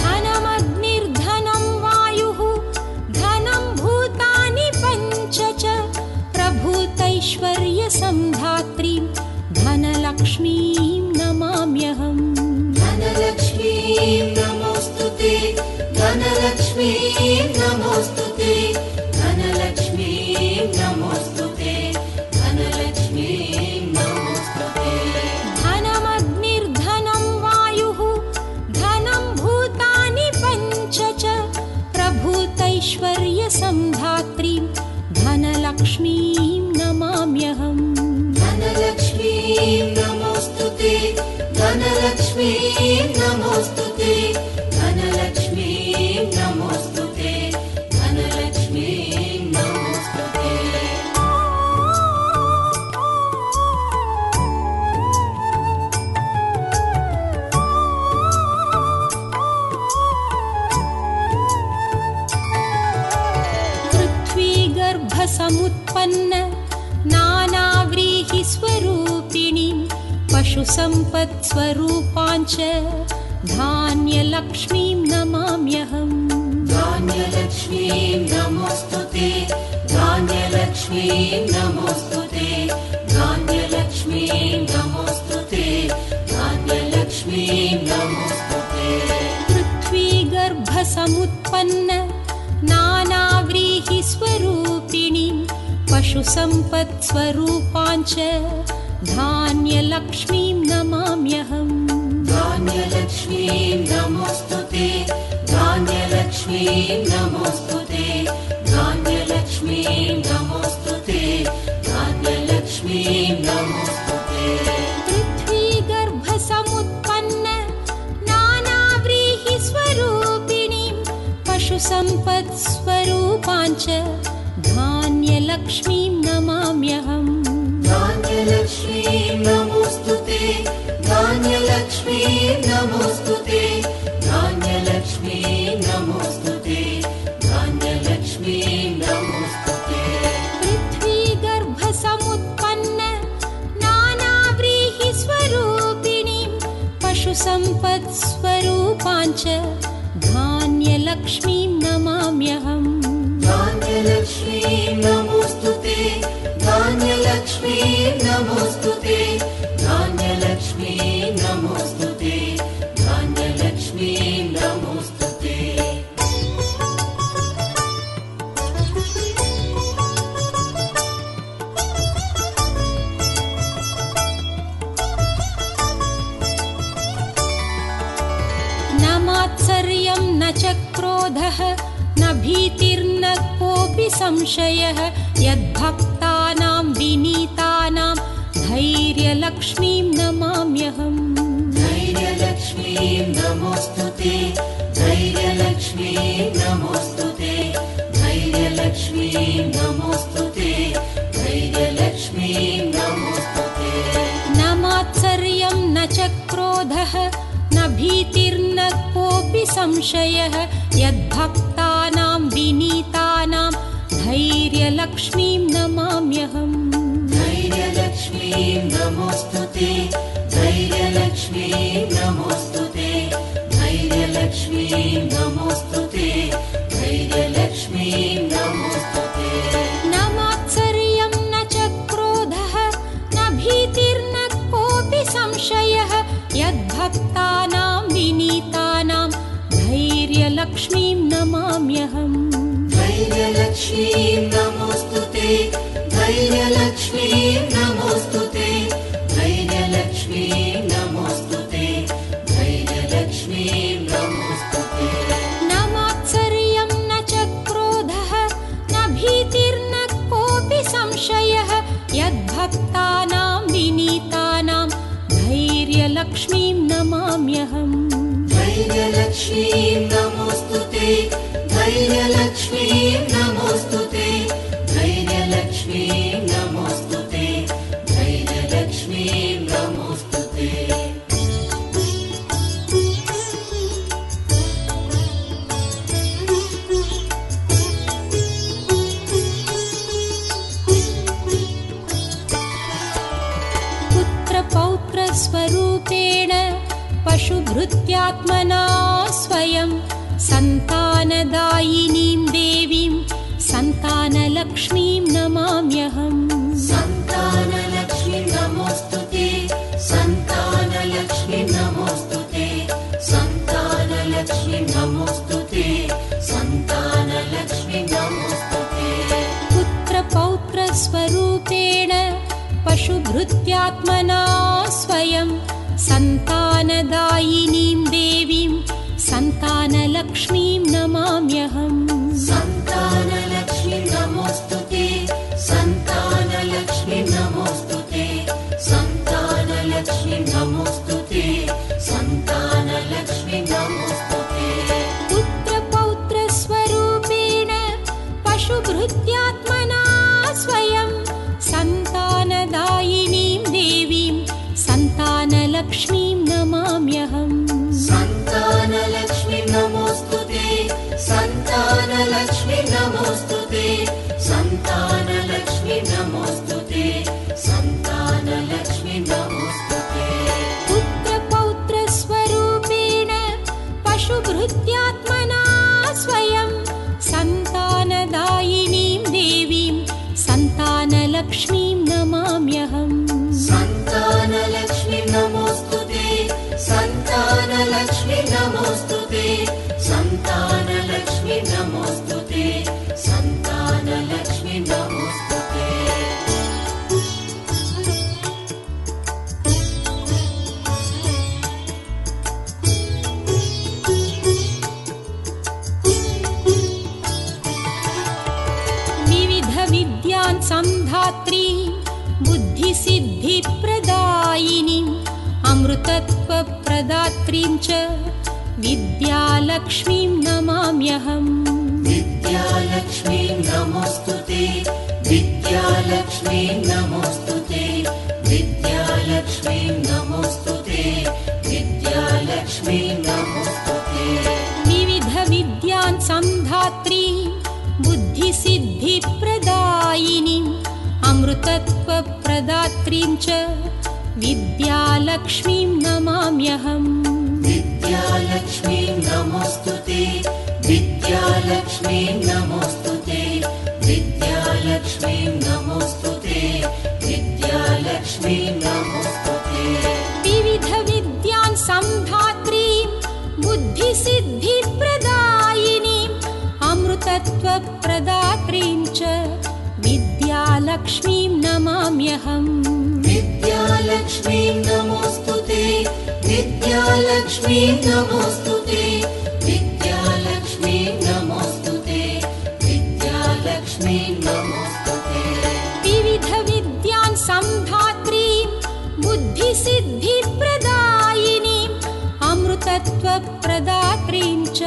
धनमग्निर्धनं वायुः धनं भूतानि पञ्च च प्रभूतैश्वर्यसम्धात्रीं धनलक्ष्मीं नमाम्यहम् धनलक्ष्मीं नमोऽस्तुते धनलक्ष्मीं नमोऽस्तुते धनलक्ष्मीं नमोऽस्तुते धनलक्ष्मीं नमोऽस्तुते धनमग्निर्धनं वायुः धनं भूतानि पञ्च च प्रभूतैश्वर्यसम्धात्रीं धनलक्ष्मीं नमाम्यहम् धनलक्ष्मीं नमोऽस्तुते धनलक्ष्मीं नमोऽस्तुते धनलक्ष्मीं नमोऽस्तुते धनलक्ष्मीं नमोऽस्तुते पृथ्वीगर्भसमुत्पन्न नानाव्रीहिस्वरूपिणीं पशुसम्पत्स्वरूपाञ्च धान्यलक्ष्मीं नमाम्यहम् धान्यलक्ष्मीं नमोऽस्तुते धान्यलक्ष्मीं नमोऽस्तुते धान्यलक्ष्मीं नमोऽस्तुते धान्यलक्ष्मीं नमोऽस्तुते पृथ्वीगर्भसमुत्पन्न नानाव्रीहिस्वरूपिणीं पशुसम्पत्स्वरूपाञ्च धान्यलक्ष्मीं नमाम्यहम् धान्यलक्ष्मीं नमोऽस्तुते धान्यलक्ष्मीं नमोऽस्तुते धान्यलक्ष्मीं नमोऽस्तुते धान्यलक्ष्मीं नमोऽस्तुते पृथ्वीगर्भसमुत्पन्न नानाव्रीहिस्वरूपिणीं पशुसम्पत्स्वरूपाञ्च धान्यलक्ष्मीं धान्यलक्ष्मीं नमाम्यहम् धान्यलक्ष्मीं नमोऽस्तु ते धान्यलक्ष्मीं नमोऽस्तु ते धान्यलक्ष्मीं नमोऽस्तु ते धान्यलक्ष्मीं नमोऽस्तु ते पृथ्वीगर्भसमुत्पन्न नानाव्रीहिस्वरूपिणीं पशुसम्पत्स्वरूपाञ्च धान्यलक्ष्मीं नमाम्यहम् धान्यलक्ष्मीं नमोऽस्तु ते धान्यलक्ष्मीं नमोऽस्तु ते धान्यलक्ष्मीं नमोऽस्तु ते धान्यलक्ष्मीं नमोऽस्तु ते न मात्सर्यं न च क्रोधः न भीतिर्न कोऽपि संशयः यद्भक्तानां विनीतानां धैर्यलक्ष्मीं नमाम्यहम् धैर्यलक्ष्मीं नमोऽस्तु ते धैर्यलक्ष्मीं नमोऽस्तु ते धैर्यलक्ष्मीं नमोऽस्तु ते धैर्यलक्ष्मीं नमोऽस्तु ते न मात्सर्यं न च क्रोधः न भीतिर्न कोऽपि संशयः यद्भक्तानां विनीतानां धैर्यलक्ष्मीं नमाम्यहम् धैर्यलक्ष्मीं नमोऽस्तु ते धैर्यलक्ष्मीं नमोऽस्तु ते धैर्यलक्ष्मीं नमोऽस्तु ते धैर्यलक्ष्मीं नमोऽस्तु ते न मात्सर्यं न च क्रोधः न भीतिर्न कोऽपि संशयः यद्भक्तानां विनीतानां धैर्यलक्ष्मीं नमाम्यहम् धैर्यलक्ष्मीं नमोऽस्तु ते धैर्यलक्ष्मीं नमोऽस्तु ते धैर्यलक्ष्मीं नमोऽस्तु ते धैर्यलक्ष्मीं नमोऽस्तु ते न मात्सर्यं न च क्रोधः न भीतिर्न कोऽपि संशयः यद्भक्तानां विनीतानां धैर्यलक्ष्मीं नमाम्यहम् धैर्यलक्ष्मीं नमोऽस्तु ते धैर्यलक्ष्मीं नमोऽस्तु ते धैर्यलक्ष्मीं नमोऽस्तु ते धैर्यलक्ष्मीं नमोऽस्तु ते पुत्रपौत्रस्वरूपेण पशुभृत्यात्मना स्वयं सन्तानदायिनीं देवीं सन्तानलक्ष्मीं नमाम्यहम् सन्तानलक्ष्मीं नमोऽस्तु ते सन्तानलक्ष्मीं नमोऽस्तु ते सन्तानलक्ष्मीं नमोऽस्तु ते सन्तानलक्ष्मीं नमोऽस्तु ते पुत्रपौत्रस्वरूपेण पशुभृत्यात्मना स्वयं सन्तानदायिनीं देवीं सन्तानलक्ष्मीं नमाम्यहम् सन्तानलक्ष्मीं नमोऽस्तु ते सन्तानलक्ष्मीं नमोऽस्तु ते सन्तानलक्ष्मीं नमोऽस्तु ते सन्तानलक्ष्मीं नमोऽस्तु ते पुत्रपौत्रस्वरूपेण पशुभृत्यात्मना स्वयं सन्तानदायिनीं देवीं सन्तानलक्ष्मीं नमाम्यहम् सन्तानलक्ष्मीं नमोऽस्तु ते सन्तानलक्ष्मीं नमोऽस्तु ते सन्तानलक्ष्मीं नमोऽस्तु ते सन्तानलक्ष्मीं नमोऽस्तु ते पुत्रपौत्रस्वरूपेण पशुभृत्यात्मना स्वयं सन्तानदायिनीं देवीं सन्तानलक्ष्मीं नमाम्यहम् सन्तानलक्ष्मीं नमोऽस्तु ते सन्तानलक्ष्मीं नमोऽस्तु ते सन्तानलक्ष्मीं नमोऽस्तु ते सन्तानलक्ष्मीं नमोऽस्तु ते विविधविद्यान् संधात्री बुद्धिसिद्धिप्रदायिनीम् अमृतत्वप्रदात्रीं च विद्यालक्ष्मीं नमाम्यहम् विद्यालक्ष्मीं नमोऽस्तु ते विद्यालक्ष्मीं नमोऽस्तु ते विद्यालक्ष्मीं नमोऽस्तु ते विद्यालक्ष्मीं नमोऽस्तु ते विविध विद्यान् संधात्री बुद्धिसिद्धिप्रदायिनीम् अमृतत्वप्रदात्रीं च विद्यालक्ष्मीं नमाम्यहम् विद्यालक्ष्मीं नमोऽस्तु ते विद्यालक्ष्मीं नमोऽस्तु ते विद्यालक्ष्मीं नमोऽस्तु ते विद्यालक्ष्मीं नमोऽस्तु ते विविध विद्यान् संधात्रीं बुद्धिसिद्धिप्रदायिनीम् अमृतत्वप्रदात्रीं च विद्यालक्ष्मीं नमाम्यहम् विद्यालक्ष्मीं नमोऽस्तु ते विद्यालक्ष्मीं नमोऽस्तु ते विद्यालक्ष्मीं नमोऽस्तु ते विद्यालक्ष्मीं नमोऽस्तु ते विविध विद्यान् संधात्रीं बुद्धिसिद्धिप्रदायिनीम् अमृतत्वप्रदात्रीं च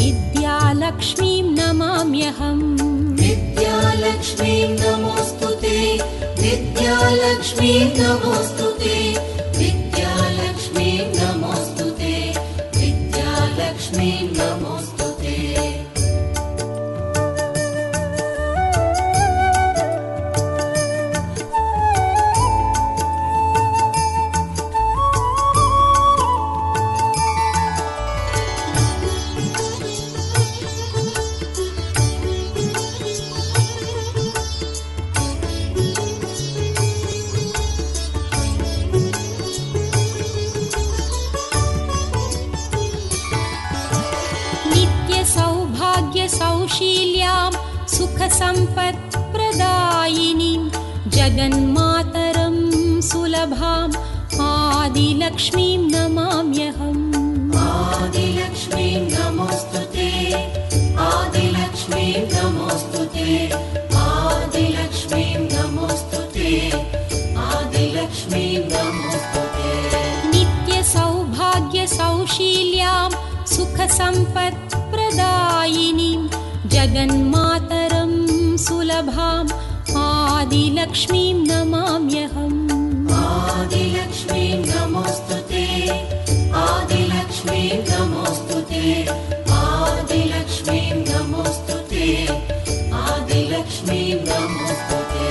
विद्यालक्ष्मीं नमाम्यहम् विद्यालक्ष्मीं नमोऽस्तु ते विद्यालक्ष्मीं नमोऽस्तु ते विद्यालक्ष्मीं नमोऽस्तु ते विद्यालक्ष्मीं नमोऽस्तु ते सौशील्यां सुखसम्पत्प्रदायिनीं जगन्मातरं सुलभाम् आदिलक्ष्मीं नमाम्यहम् आदिलक्ष्मीं नमोऽस्तु ते आदिलक्ष्मीं नमोऽस्तु ते आदिलक्ष्मीं नमोऽस्तु ते आदिलक्ष्मीं नमोऽस्तु ते नित्यसौभाग्यसौशील्यां सुखसम्पत्प्रदायिनीं जगन्मातरं सुलभाम् आदिलक्ष्मीं नमाम्यहम् आदिलक्ष्मीं नमोऽस्तु ते आदिलक्ष्मीं नमोऽस्तु ते आदिलक्ष्मीं नमोऽस्तु ते आदिलक्ष्मीं नमोऽस्तु ते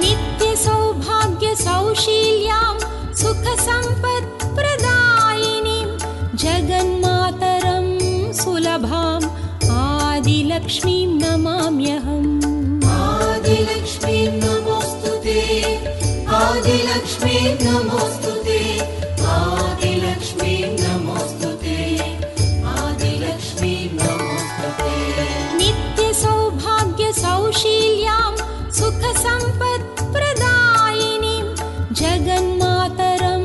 नित्यसौभाग्यसौशील्यां सुखसम्पत्प्रदायिनीं जगन्मातरं सुलभाम् आदिलक्ष्मीं नमाम्यहम् आदिलक्ष्मीं नमोऽस्तु ते आदिलक्ष्मीं नमोऽस्तु ते आदिलक्ष्मीं नमोऽस्तु ते आदिलक्ष्मीं नमोऽस्तु ते नित्यसौभाग्यसौशील्यां सुखसम्पत्प्रदायिनीं जगन्मातरं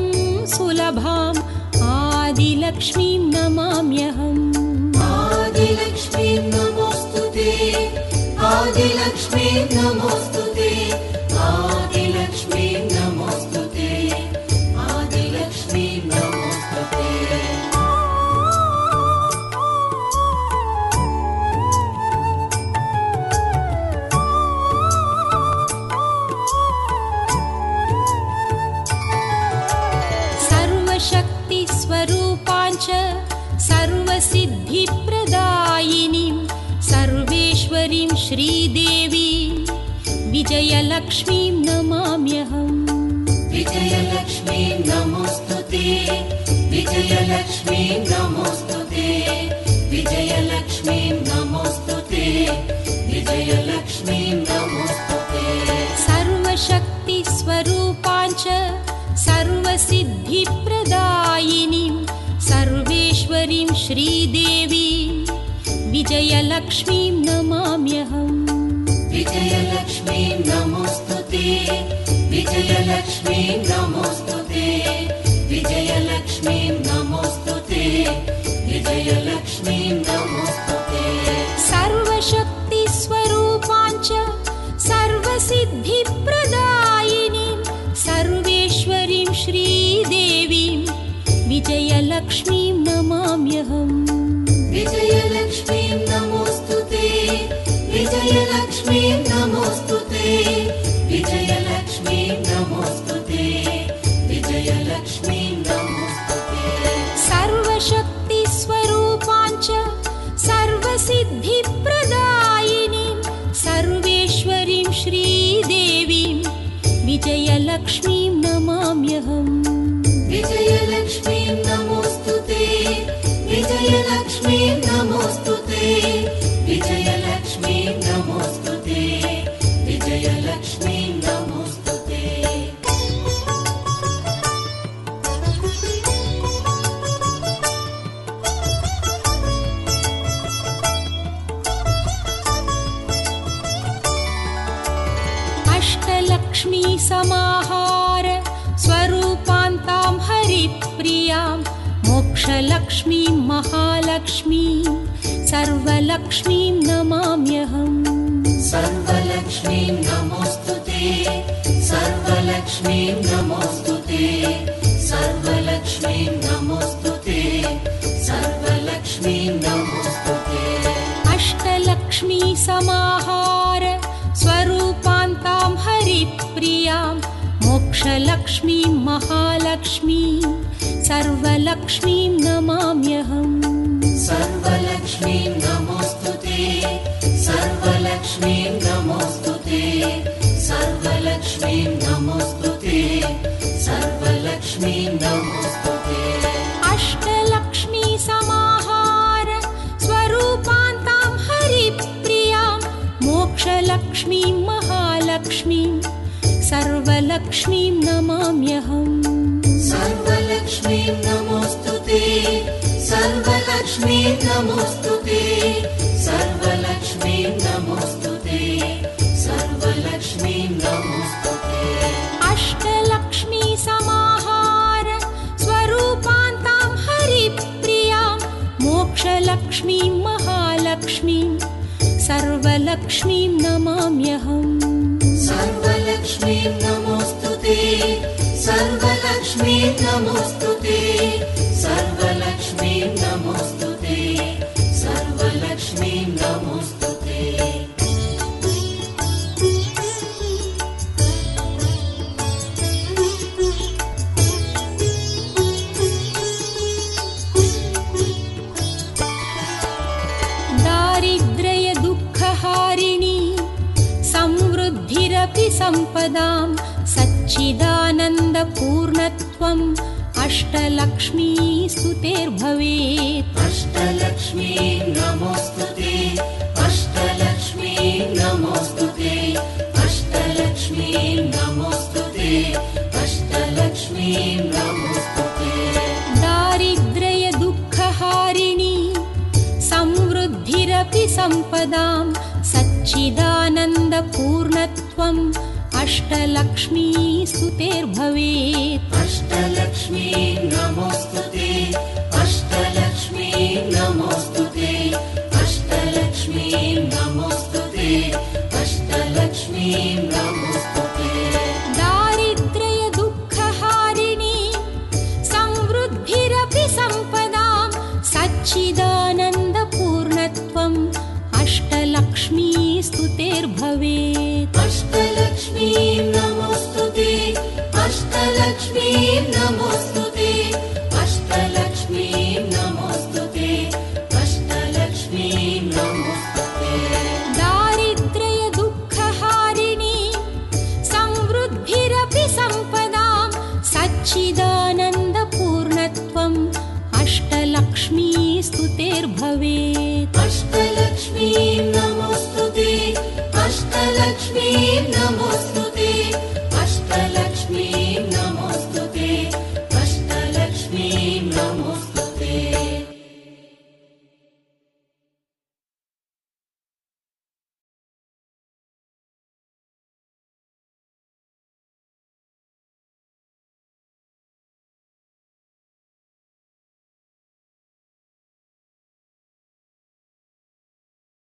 सुलभाम् आदिलक्ष्मीं नमाम्यहम् आदिलक्ष्मीं नमोऽस्तु ते आदिलक्ष्मीं नमोऽस्तु ते आदिलक्ष्मीं नमोऽस्तु ते आदिलक्ष्मीं नमोऽस्तु ते सर्वशक्तिस्वरूपाञ्च सर्वसिद्धिप्रदायिनीं सर्वेश्वरीं श्रीदेवी विजयलक्ष्मीं नमाम्यहम् विजयलक्ष्मीं नमोऽस्तु ते विजयलक्ष्मीं नमोऽस्तु ते विजयलक्ष्मीं नमोऽस्तु ते विजयलक्ष्मीं नमोऽस्तु ते सर्वशक्तिस्वरूपाञ्च सर्वसिद्धिप्रदायिनीं सर्वेश्वरीं श्रीदेवी विजयलक्ष्मीं नमाम्यहम् विजयलक्ष्मीं नमोऽस्तु ते विजयलक्ष्मीं नमोऽस्तु ते विजयलक्ष्मीं नमोऽस्तु ते विजयलक्ष्मीं नमोऽस्तु ते सर्वशक्तिस्वरूपाञ्च सर्वसिद्धिप्रदायिनीं सर्वेश्वरीं श्रीदेवीं विजयलक्ष्मीं नमाम्यहम् विजयलक्ष्मीं नमोऽस्तु ते विजयलक्ष्मीं नमोऽस्तु ते विजयलक्ष्मीं नमाम्यहम् विजयलक्ष्मीं नमोऽस्तुते विजयलक्ष्मीं नमोऽस्तुते विजयलक्ष्मीं नमोऽस्तुते विजयलक्ष्मीं नमोऽस्तुते अष्टलक्ष्मी समाहार स्वरूपान्तां हरिप्रियां मोक्षलक्ष्मीं महालक्ष्मीं सर्वलक्ष्मीं नमाम्यहम् सर्वलक्ष्मीं नमोऽस्तुते सर्वलक्ष्मीं नमोऽस्तुते सर्वलक्ष्मीं नमोऽस्तुते सर्वलक्ष्मीं नमोऽस्तुते अष्टलक्ष्मी समाहार स्वरूपान्तां हरिप्रियां मोक्षलक्ष्मीं महालक्ष्मीं सर्वलक्ष्मीं नमाम्यहम् सर्वलक्ष्मीं नमोऽस्तुते सर्वलक्ष्मीं नमोऽस्तुते सर्वलक्ष्मीं नमोऽस्तुते सर्वलक्ष्मीं नमोऽस्तुते अष्टलक्ष्मी समाहार स्वरूपान्तां हरिप्रियां मोक्षलक्ष्मीं महालक्ष्मीं सर्वलक्ष्मीं नमाम्यहम् सर्वलक्ष्मीं नमोऽस्तुते सर्वलक्ष्मीं नमोऽस्तुते सर्वलक्ष्मीं नमोऽस्तुते सर्वलक्ष्मीं नमोऽस्तुते अष्टलक्ष्मी समाहार स्वरूपान्तां हरिप्रियां मोक्षलक्ष्मीं महालक्ष्मीं सर्वलक्ष्मीं नमाम्यहम् सर्वलक्ष्मीं नमोऽस्तुते सर्वलक्ष्मीं नमोऽस्तुते सर्वलक्ष्मीं नमोऽस्तुते सर्वलक्ष्मीं नमोऽस्तुते दारिद्र्य दुःखहारिणी समृद्धिरपि सम्पदां सच्चिदानन्दपूर्णत्वम् अष्टलक्ष्मी स्तुतेर्भवेत् अष्टलक्ष्मीं नमोऽस्तुते अष्टलक्ष्मीं नमोऽस्तुते अष्टलक्ष्मीं नमोऽस्तुते अष्टलक्ष्मीं नमोऽस्तुते दारिद्र्य दुःखहारिणी समृद्धिरपि सम्पदां सच्चिदानन्दपूर्णत्वम् अष्टलक्ष्मी स्तुतेर्भवेत् अष्टलक्ष्मीं नमोऽस्तुते अष्टलक्ष्मीं नमोऽस्तुते अष्टलक्ष्मीं नमोऽस्तुते अष्टलक्ष्मीं नमोऽस्तुते दारिद्र्य दुःखहारिणी समृद्धिरपि सम्पदां सच्चिदानन्दपूर्णत्वम् अष्टलक्ष्मी स्तुतेर्भवेत् अष्टलक्ष्मीं नमोऽस्तुते अष्टलक्ष्मीं नमोऽस्तुते अष्टलक्ष्मीं नमोऽस्तुते अष्टलक्ष्मीं नमोऽस्तुते दारिद्र्य दुःखहारिणी समृद्धिरपि सम्पदां सच्चिदानन्दपूर्णत्वम् अष्टलक्ष्मी स्तुतेर्भवेत् अष्टलक्ष्मीं नमोऽस्तुते अष्टलक्ष्मीं नमोऽस्तुते